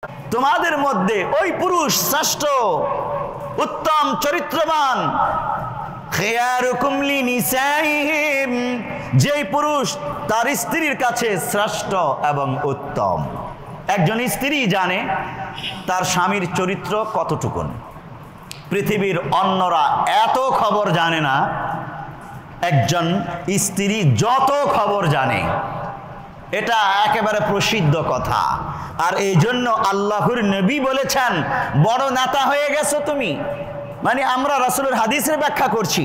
তোমাদের মধ্যে ওই পুরুষ শ্রেষ্ঠ, উত্তম চরিত্রবান, খিয়ারুকুম লিনিসাইহিম, যেই পুরুষ তার স্ত্রীর কাছে শ্রেষ্ঠ এবং উত্তম। একজন স্ত্রী জানে তার স্বামীর চরিত্র কতটুকুন। পৃথিবীর অন্যরা এত খবর জানে না, একজন স্ত্রী যত খবর জানে। এটা একেবারে প্রসিদ্ধ কথা। আর এই জন্য আল্লাহর নবী বলেছেন, বড় নেতা হয়ে গেছো তুমি। মানে আমরা রাসূলের হাদিসের ব্যাখ্যা করছি,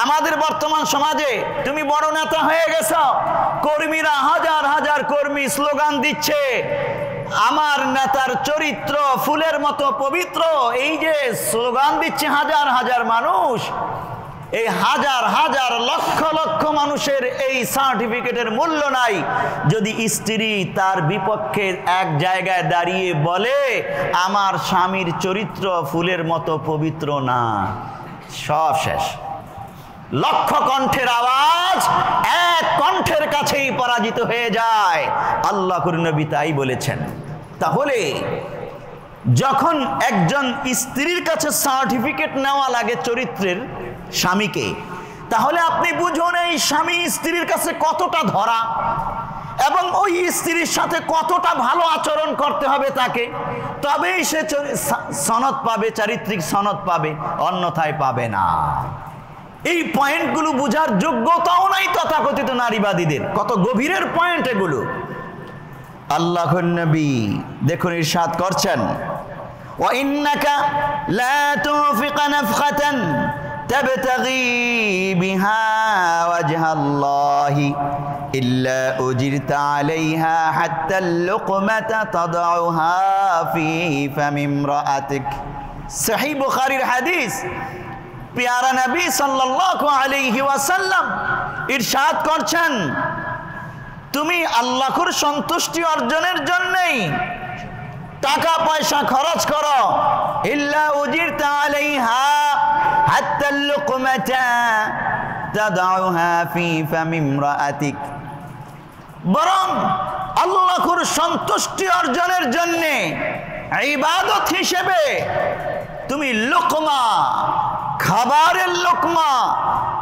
আমাদের বর্তমান সমাজে তুমি বড় নেতা হয়ে গেছো। কর্মীরা হাজার হাজার কর্মী স্লোগান দিচ্ছে, আমার নেতার চরিত্র ফুলের মতো পবিত্র। এই যে স্লোগান দিচ্ছে হাজার হাজার মানুষ, এই হাজার হাজার লক্ষ লক্ষ মানুষের এই সার্টিফিকেটের মূল্য নাই যদি স্ত্রী তার বিপক্ষে এক জায়গায় দাঁড়িয়ে বলে আমার স্বামীর চরিত্র ফুলের মতো পবিত্র না। সব শেষ। লক্ষ কণ্ঠের আওয়াজ এক কণ্ঠের কাছেই পরাজিত হয়ে যায়। আল্লাহর নবী তাই বলেছেন। তাহলে যখন একজন স্ত্রীর কাছে সার্টিফিকেট নেওয়া লাগে চরিত্রের স্বামীকে, তাহলে আপনি বুঝুন এই স্বামী স্ত্রীর কাছে কতটা ধরা এবং ওই স্ত্রীর সাথে কতটা ভালো আচরণ করতে হবে তাকে, তবেই সে সনদ পাবে, চারিত্রিক সনদ পাবে, অন্যথায় পাবে না। এই পয়েন্টগুলো বুঝার যোগ্যতাও নাই তথাকথিত নারীবাদীদের। কত গভীরের পয়েন্ট এগুলো। আল্লাহর নবী দেখুন ইরশাদ করছেন, ওয়া ইন্নাকা লা তুনফিকা নাফখাতান তাবতাগি বিহা ওয়াজহাল্লাহি ইল্লা উজিরতা আলাইহা হাত্তা আল-লুকমাতা তাদউহা ফি ফামি ইমরাআতিক। সহিহ বুখারীর হাদিস। প্যারা নবী সাল্লাল্লাহু আলাইহি ওয়াসাল্লাম ইরশাদ করছেন, তুমি আল্লাহর সন্তুষ্টি অর্জনের জন্যই টাকা পয়সা খরচ করো। ইল্লা উজিরতা আলাইহা হাত্তা আল-লুকমাতা তাদউহা ফি ফামি ইমরাআতিক। বরং আল্লাহর সন্তুষ্টি অর্জনের জন্য ইবাদত হিসেবে তুমি লোকমা, খাবারের লোকমা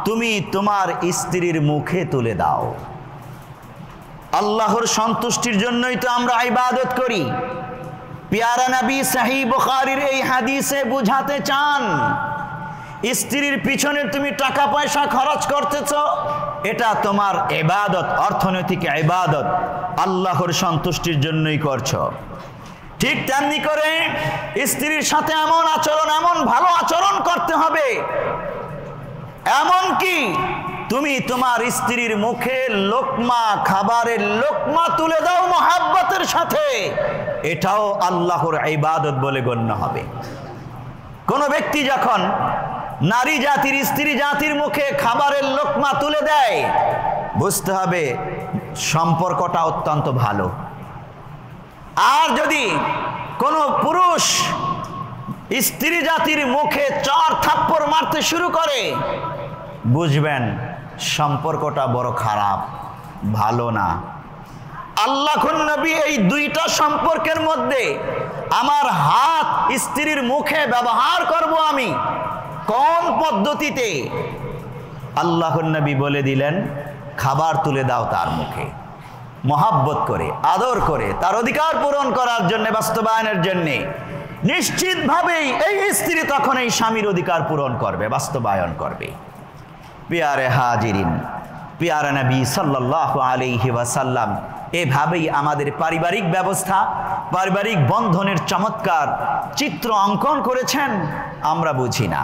তুমি তোমার স্ত্রীর মুখে তুলে দাও। আল্লাহর সন্তুষ্টির জন্যই তো আমরা ইবাদত করি। প্যারা নবী সহিহ বুখারীর এই হাদিসে বুঝাতে চান, স্ত্রীর পিছনে তুমি টাকা পয়সা খরচ করতেছ, এটা তোমার ইবাদত, অর্থনৈতিক ইবাদত, আল্লাহর সন্তুষ্টির জন্যই করছো। ঠিক তেমনি করে স্ত্রীর সাথে এমন আচরণ, এমন ভালো আচরণ করতে হবে, এমন কি তুমি তোমার স্ত্রীর মুখে লোকমা, খাবারের লোকমা তুলে দাও মহাব্বতের সাথে, এটাও আল্লাহর ইবাদত বলে গণ্য হবে। কোন ব্যক্তি যখন নারী জাতির, স্ত্রী জাতির মুখে খাবারের লোকমা তুলে দেয়, বুঝতে হবে সম্পর্কটা অত্যন্ত ভালো। আর যদি কোন পুরুষ স্ত্রী জাতির মুখে চর থাপ্পড় মারতে শুরু করে, বুঝবেন সম্পর্কটা বড় খারাপ, ভালো না। আল্লাহর নবী এই দুইটা সম্পর্কের মধ্যে আমার হাত স্ত্রীর মুখে ব্যবহার করব আমি কোন পদ্ধতিতে, আল্লাহর নবী বলে দিলেন খাবার তুলে দাও তার মুখে, মহাব্বত করে, আদর করে, তার অধিকার পূরণ করার জন্য, বাস্তবায়নের জন্য। নিশ্চিতভাবেই এই স্ত্রী তখন এই স্বামীর অধিকার পূরণ করবে, বাস্তবায়ন করবে। প্যারে হাজিরিন, প্যারা নবী সাল্লাল্লাহু আলাইহি ওয়াসাল্লাম এভাবেই আমাদের পারিবারিক ব্যবস্থা, পারিবারিক বন্ধনের চমৎকার চিত্র অঙ্কন করেছেন, আমরা বুঝি না।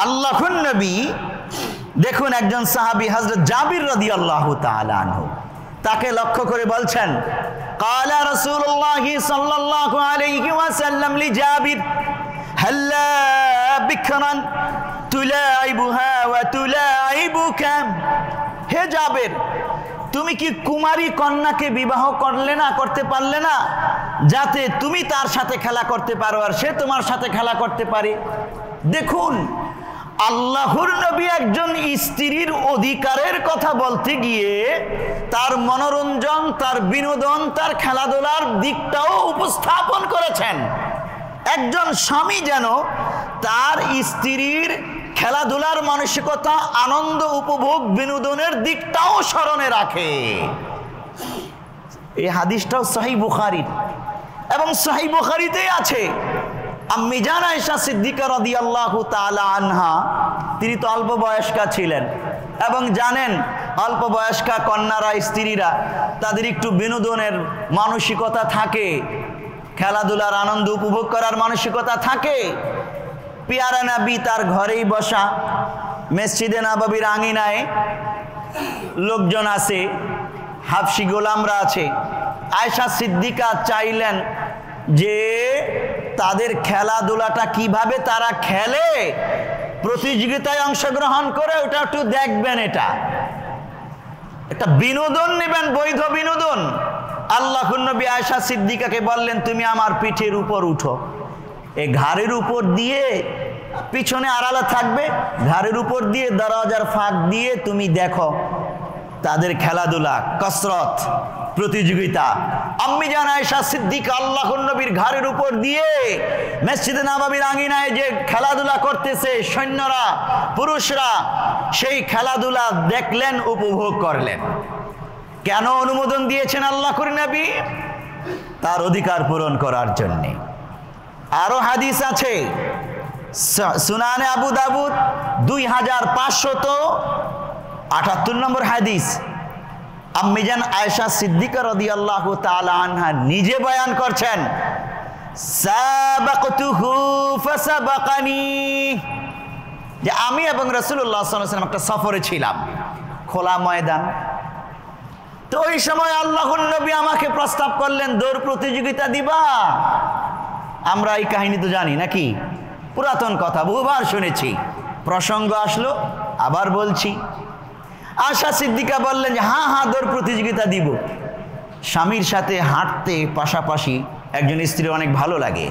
আল্লাহর নবী দেখুন, একজন সাহাবী হযরত জাবির রাদিয়াল্লাহু তাআলা আনহু, তাকে লক্ষ্য করে বলছেন, ক্বালা রাসূলুল্লাহ সাল্লাল্লাহু আলাইহি ওয়াসাল্লাম লিজাবির হাল্লা বিকরান তুলাইবুহা ওয়া তুলাইবুকা। হে জাবির, তুমি কি কুমারী কন্যাকে বিবাহ করতে পারলে না, যাতে তুমি তার সাথে খেলা করতে পারো আর সে তোমার সাথে খেলা করতে পারে? দেখুন আল্লাহর নবী একজন স্ত্রীর অধিকারের কথা বলতে গিয়ে তার মনোরঞ্জন, তার বিনোদন, তার খেলাধুলার দিকটাও উপস্থাপন করেছেন। একজন স্বামী যেন তার স্ত্রীর খেলাধুলার মানসিকতা, আনন্দ উপভোগ, বিনোদনের দিকটাও স্মরণে রাখে। এই হাদিসটাও সহিহ বুখারীর, এবং সহিহ বুখারীতেই আছে। আম্মি জান আয়েশা সিদ্দিকা রাদিয়াল্লাহু তাআলা আনহা, তিনি তো অল্প বয়স্কা ছিলেন, এবং জানেন অল্প বয়স্কা কন্যারা, স্ত্রীরা, তাদের একটু বিনোদনের মানসিকতা থাকে, খেলাধুলার আনন্দ উপভোগ করার মানসিকতা থাকে। পিয়ারা নবী তার ঘরেই বসা, মসজিদে নববীর আঙিনায় লোকজন আছে, হাবশি গোলামরা আছে। আয়েশা সিদ্দিকা চাইলেন যে তাদের খেলাধুলাটা কিভাবে তারা খেলে, প্রতিযোগিতায় অংশগ্রহণ করে ওটা একটু দেখবেন, এটা একটা বিনোদন নেবেন, বৈধ বিনোদন। আল্লাহর নবী আয়েশা সিদ্দিকাকে বললেন, তুমি আমার পিঠের উপর উঠো, এই ঘাড়ের উপর দিয়ে, পিছনে আড়ালে থাকবে, ঘাড়ের উপর দিয়ে দরজার ফাঁক দিয়ে তুমি দেখো তাদের খেলাধুলা, কসরত, প্রতিযোগিতা। আম্মি জান আয়েশা সিদ্দিকা আল্লাহর নবীর ঘাড়ের উপর দিয়ে মসজিদে নববীর আঙিনায় যে খেলাধুলা করতেছে সৈন্যরা, পুরুষরা, সেই খেলাধুলা দেখলেন, উপভোগ করলেন। কেন অনুমোদন দিয়েছেন আল্লাহর নবী? তার অধিকার পূরণ করার জন্যে। আরো হাদিস আছে, সুনানে আবু দাউদ 2578 নম্বর হাদিস। আম্মি জান আয়েশা সিদ্দিকা রাদিয়াল্লাহু তাআলা আনহা নিজে বয়ান করছেন, সাবাকতুহু ফাসাবাকানি, যে আমি এবং রাসূলুল্লাহ সাল্লাল্লাহু আলাইহি ওয়াসাল্লাম একটা সফরে ছিলাম, খোলা ময়দান। তো ওই সময় আল্লাহর নবী আমাকে প্রস্তাব করলেন, দৌড় প্রতিযোগিতা দিবা? আমরা এই কাহিনী তো জানি নাকি, পুরাতন কথা, বহুবার শুনেছি, প্রসঙ্গ আসলো আবার বলছি। আয়েশা সিদ্দিকা বললেন যে হ্যাঁ হ্যাঁ, দৌড় প্রতিযোগিতা দিব। স্বামীর সাথে হাঁটতে পাশাপাশি একজন স্ত্রী অনেক ভালো লাগে,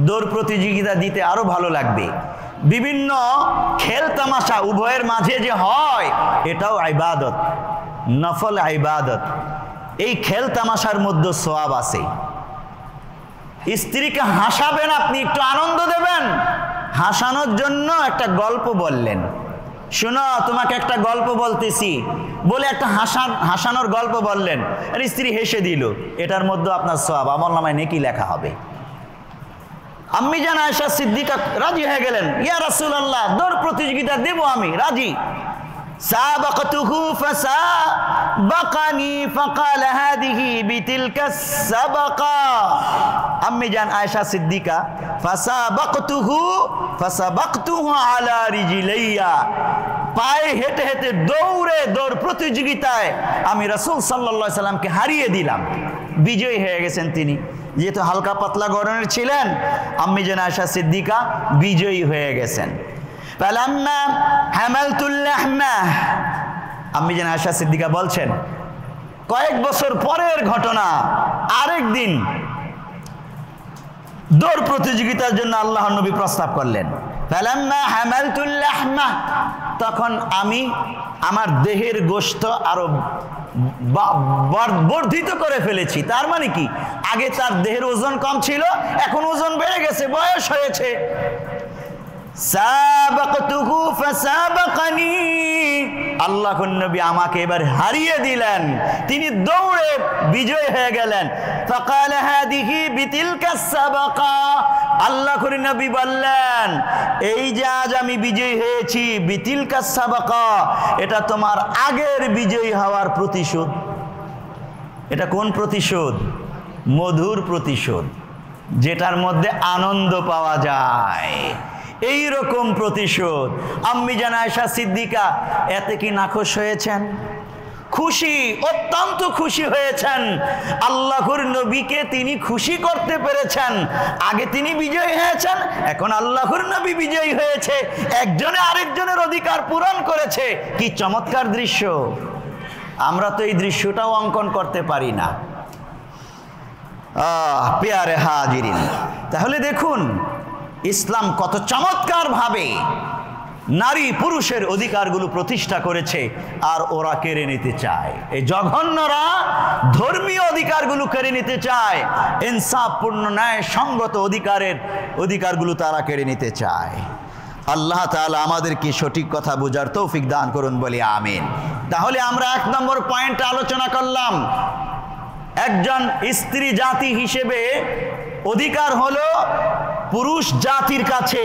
দৌড় প্রতিযোগিতা দিতে আরো ভালো লাগবে। বিভিন্ন খেল তামাশা উভয়ের মাঝে যে হয়, এটাও ইবাদত, নফল ইবাদত। এই খেল তামাশার মধ্যে সওয়াব আছে। স্ত্রীকে হাসাবেন, আপনি একটু আনন্দ দেবেন, হাসানোর জন্য একটা গল্প বললেন, শোনো তোমাকে একটা গল্প বলতেছি বলে একটা হাসানোর গল্প বললেন, আর স্ত্রী হেসে দিল, এটার মধ্যে আপনার সওয়াব, আমলনামায় নেকি লেখা হবে। আম্মি জান আয়েশা সিদ্দিকা রাজি হয়ে গেলেন, ইয়া রাসূলুল্লাহ, দৌড় প্রতিযোগিতা দেব, আমি রাজি। সাবাকতুহু ফাসাবাকানি ফাকাল হাদিহি বিতিলকা সাবাকা। আম্মি জান আয়েশা সিদ্দিকা ফাসাবাকতুহু আলা রিজলাইয়া, পায়ে হেঁটে হেঁটে দৌড়ে দৌড় প্রতিযোগিতায় আমি রাসূল সাল্লাল্লাহু আলাইহি সাল্লামকে হারিয়ে দিলাম, বিজয়ী হয়ে গেছেন তিনি। যেহেতু হালকা পাতলা গড়নের ছিলেন, আম্মি জান আয়েশা সিদ্দিকা বিজয়ী হয়ে গেছেন। ফালাম্মা হামালতুল লাহমা, আম্মি জান আয়েশা সিদ্দিকা বলছেন, কয়েক বছর পরের ঘটনা, আরেক দিন দৌড় প্রতিযোগিতার জন্য আল্লাহর নবী প্রস্তাব করলেন। ফালাম্মা হামালতুল লাহমা, তখন আমি আমার দেহের গোশত আরো বর্ধিত করে ফেলেছি। তার মানে কি, আগে তার দেহের ওজন কম ছিল, এখন ওজন বেড়ে গেছে, বয়স হয়েছে। সাবাকতুহু ফাসাবাকানি, আল্লাহর নবী আমাকে এবার হারিয়ে দিলেন, তিনি দৌড়ে বিজয় হয়ে গেলেন। ফাকাল হাদিহি বিতিলকা সাবাকা, আল্লাহর নবী বললেন, এই যে আজ আমি বিজয়ী হয়েছি, বিতিলকা সাবাকা, এটা তোমার আগের বিজয়ী হওয়ার প্রতিশোধ। এটা কোন প্রতিশোধ? মধুর প্রতিশোধ, যেটার মধ্যে আনন্দ পাওয়া যায়, এই রকম প্রতিশোধ। আম্মি জান আয়েশা সিদ্দিকা এতে কি নাখোশ হয়েছেন? খুশি, অত্যন্ত খুশি হয়েছেন। আল্লাহর নবীকে তিনি খুশি করতে পেরেছেন। আগে তিনি বিজয়ী হয়েছেন, এখন আল্লাহর নবী বিজয়ী হয়েছে, একজনে আরেকজনের অধিকার পূরণ করেছে। কি চমৎকার দৃশ্য! আমরা তো এই দৃশ্যটাও অঙ্কন করতে পারি না। প্যারে হাজিরিন, তাহলে দেখুন ইসলাম কত চমৎকার ভাবে নারী পুরুষের অধিকারগুলো প্রতিষ্ঠা করেছে আর ওরা কেড়ে নিতে চায়। এই জঘন্যরা ধর্মীয় অধিকারগুলো কেড়ে নিতে চায়, ইনসাফপূর্ণ ন্যায় সঙ্গত অধিকারগুলো তারা কেড়ে নিতে চায়। আল্লাহ তাআলা আমাদেরকে সঠিক কথা বোঝার তৌফিক দান করুন বলি আমিন। তাহলে আমরা 1 নম্বর পয়েন্ট আলোচনা করলাম, একজন স্ত্রী জাতি হিসেবে অধিকার হলো পুরুষ জাতির কাছে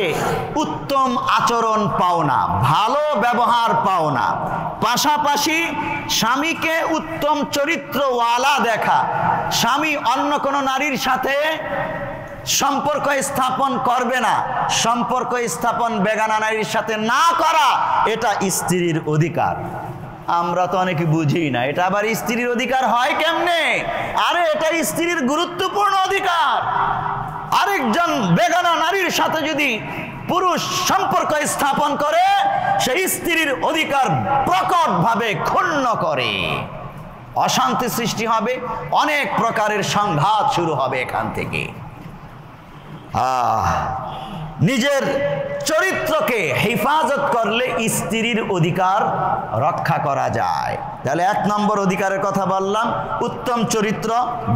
উত্তম আচরণ পাওনা, ভালো ব্যবহার পাওনা, পাশাপাশি স্বামীকে উত্তম চরিত্রওয়ালা দেখা। স্বামী অন্য কোনো নারীর সাথে সম্পর্ক স্থাপন করবে না, সম্পর্ক স্থাপন বেগানা নারীর সাথে না করা, এটা স্ত্রীর অধিকার। আমরা তো অনেকে বুঝি না, এটা আবার স্ত্রীর অধিকার হয় কেমনে? আরে এটা স্ত্রীর গুরুত্বপূর্ণ অধিকার। আরেকজন বেগানা নারীর সাথে যদি পুরুষ সম্পর্ক স্থাপন করে, সেই স্ত্রীর অধিকার প্রকটভাবে ক্ষুণ্ণ করে, অশান্তি সৃষ্টি হবে, অনেক প্রকারের সংঘাত শুরু হবে এখান থেকে। নিজের চরিত্রকে হেফাজত করলে স্ত্রীর অধিকার রক্ষা করা যায়। তাহলে 1 নম্বর অধিকারের কথা বললাম, উত্তম চরিত্র,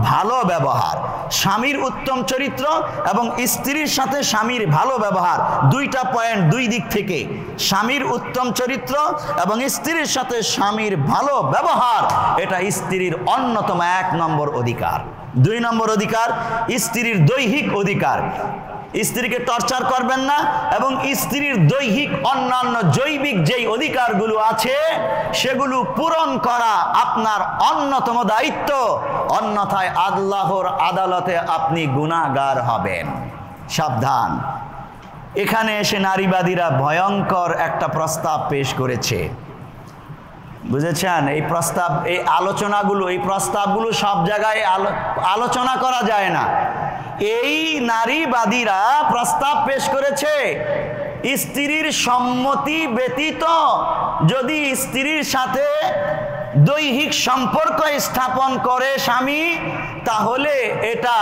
ভালো ব্যবহার। স্বামীর উত্তম চরিত্র এবং স্ত্রীর সাথে স্বামীর ভালো ব্যবহার, দুইটা পয়েন্ট দুই দিক থেকে। স্বামীর উত্তম চরিত্র এবং স্ত্রীর সাথে স্বামীর ভালো ব্যবহার, এটা স্ত্রীর অন্যতম 1 নম্বর অধিকার। 2 নম্বর অধিকার স্ত্রীর দৈহিক অধিকার। স্ত্রীকে টর্চার করবেন না এবং স্ত্রীর দৈহিক অন্যান্য জৈবিক যেই অধিকারগুলো আছে সেগুলো পূরণ করা আপনার অন্যতম দায়িত্ব, অন্যথায় আল্লাহর আদালতে আপনি গুনাহগার হবেন। সাবধান। এখানে এসে নারীবাদীরা ভয়ঙ্কর একটা প্রস্তাব পেশ করেছে, বুঝেছেন? এই প্রস্তাব, এই আলোচনাগুলো, এই প্রস্তাবগুলো সব জায়গায় আলোচনা করা যায় না। এই নারীবাদীরা প্রস্তাব পেশ করেছে, স্ত্রীর সম্মতি ব্যতীত যদি স্ত্রীর সাথে দৈহিক সম্পর্ক স্থাপন করে স্বামী, তাহলে এটা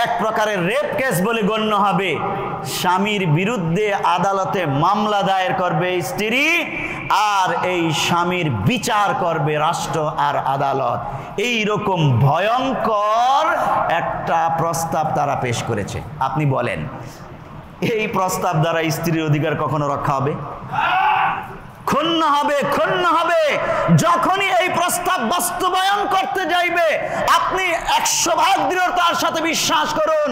এক প্রকারের রেপ কেস বলে গণ্য হবে। স্বামীর বিরুদ্ধে আদালতে মামলা দায়ের করবে স্ত্রী, আর এই স্বামীর বিচার করবে রাষ্ট্র আর আদালত। এই রকম ভয়ঙ্কর একটা প্রস্তাব তারা পেশ করেছে। আপনি বলেন, এই প্রস্তাব দ্বারা স্ত্রীর অধিকার কখনো রক্ষা হবে? ক্ষুণ্ণ হবে, ক্ষুণ্ণ হবে। যখনই এই প্রস্তাব বাস্তবায়ন করতে যাইবে, আপনি 100 ভাগ দৃঢ়তার সাথে বিশ্বাস করুন,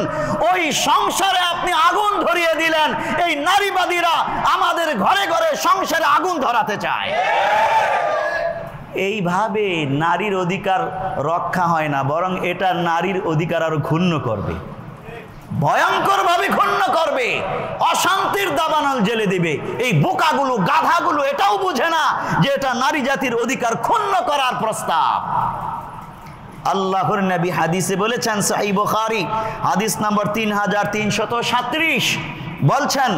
ওই সংসারে আপনি আগুন ধরিয়ে দিলেন। এই নারীবাদীরা আমাদের ঘরে ঘরে সংসারে আগুন ধরাতে চায়। এইভাবে নারীর অধিকার রক্ষা হয় না, বরং এটা নারীর অধিকার আরো ক্ষুণ্ণ করবে, ভয়ঙ্কর ভাবে ক্ষুণ্ণ করবে, অশান্তির দাবানল জেলে দিবে। এই বোকাগুলো, গাধাগুলো এটাও বুঝে না যে এটা নারী জাতির অধিকার ক্ষুণ্ণ করার প্রস্তাব। আল্লাহর নবী হাদিসে বলেছেন, সহিহ বুখারী হাদিস নম্বর 3337, বলছেন,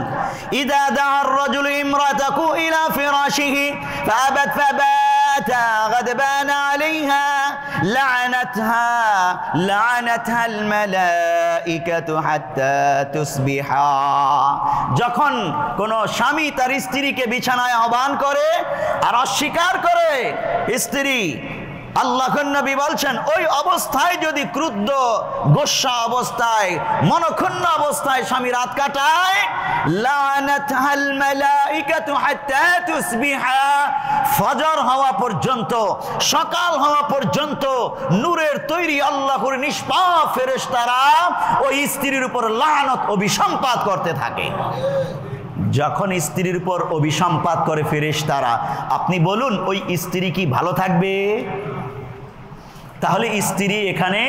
ইদা দাআর রাজুলু ইমরাতাহু ইলা ফিরাশিহি ফাআবাত ফাবাতা গাদবানা আলাইহা লা'নাতহা আল মালাইকাতু হাত্তা তুসবিহা। যখন কোন স্বামী তার স্ত্রীকে বিছানায় আহ্বান করে আর অস্বীকার করে স্ত্রী, আল্লাহর নবী বলছেন, ওই অবস্থায় যদি ক্রুদ্ধ গোসা অবস্থায়, মনক্ষুণ্ণ অবস্থায় স্বামী রাত কাটায়, লা'নাতহাল মালাইকাতু হাত্তা তুসবিহা, ফজর হওয়া পর্যন্ত, সকাল হওয়া পর্যন্ত নূরের তৈরি আল্লাহর নিষ্পাপ ফেরেশতারা ওই স্ত্রীর উপর লানত অভিসম্পাত করতে থাকে। যখন স্ত্রীর উপর অভিসম্পাত করে ফেরেশতারা, আপনি বলুন ওই স্ত্রী কি ভালো থাকবে? তাহলে স্ত্রী এখানে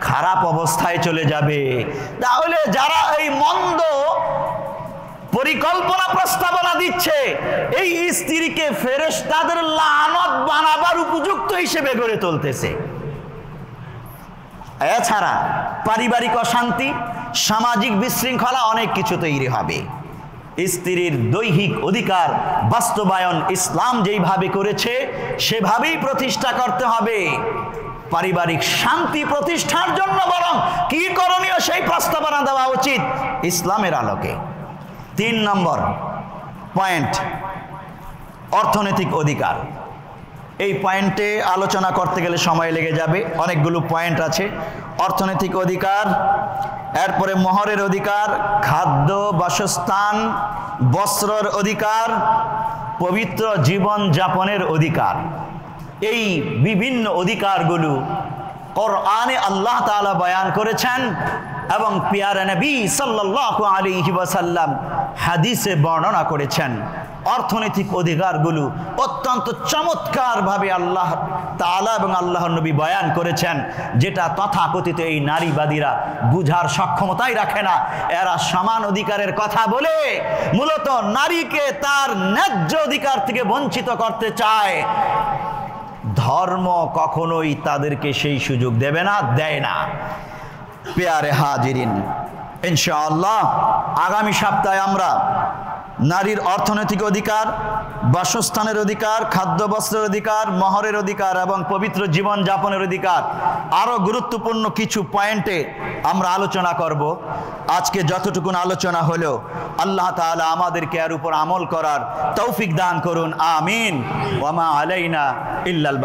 খারাপ অবস্থায় চলে যাবে। তাহলে যারা এই মন্দ পরিকল্পনা প্রস্তাবনা দিচ্ছে, এই স্ত্রীকে ফেরেশতাদের লানত বানাবার উপযুক্ত হিসেবে গড়ে তুলতেছে। এছাড়া পারিবারিক অশান্তি, সামাজিক বিশৃঙ্খলা, অনেক কিছু তৈরি হবে। স্ত্রীর দৈহিক অধিকার বাস্তবায়ন ইসলাম যেইভাবে করেছে সেভাবেই প্রতিষ্ঠা করতে হবে। পারিবারিক শান্তি প্রতিষ্ঠার জন্য বরং কি করণীয় সেই প্রস্তাবনা দেওয়া উচিত ইসলামের আলোকে। 3 নম্বর পয়েন্ট, অর্থনৈতিক অধিকার। এই পয়েন্টে আলোচনা করতে গেলে সময় লেগে যাবে, অনেকগুলো পয়েন্ট আছে। অর্থনৈতিক অধিকার, এরপরে মোহরের অধিকার, খাদ্য বাসস্থান বস্ত্রের অধিকার, পবিত্র জীবন যাপনের অধিকার। এই বিভিন্ন অধিকারগুলো কোরআনে আল্লাহ তাআলা বয়ান করেছেন এবং পিয়ারা নবী সাল্লাল্লাহু আলাইহি ওয়াসাল্লাম হাদিসে বর্ণনা করেছেন। অর্থনৈতিক অধিকারগুলো অত্যন্ত চমৎকারভাবে আল্লাহ তাআলা এবং আল্লাহর নবী বয়ান করেছেন, যেটা তথাকথিত এই নারীবাদীরা বুঝার সক্ষমতাই রাখে না। এরা সমান অধিকারের কথা বলে মূলত নারীকে তার ন্যায্য অধিকার থেকে বঞ্চিত করতে চায়। ধর্ম কখনোই তাদেরকে সেই সুযোগ দেবে না, দেয় না। পেয়ারে হাজিরিন, ইনশাআল্লাহ আগামী সপ্তাহে আমরা নারীর অর্থনৈতিক অধিকার, বাসস্থানের অধিকার, খাদ্য বস্ত্রের অধিকার, মোহরের অধিকার এবং পবিত্র জীবন যাপনের অধিকার, আরও গুরুত্বপূর্ণ কিছু পয়েন্টে আমরা আলোচনা করব। আজকে যতটুকুন আলোচনা হলো আল্লাহ তাআলা আমাদেরকে এর উপর আমল করার তৌফিক দান করুন, আমিন। ওয়া মা আলাইনা ইল্লাল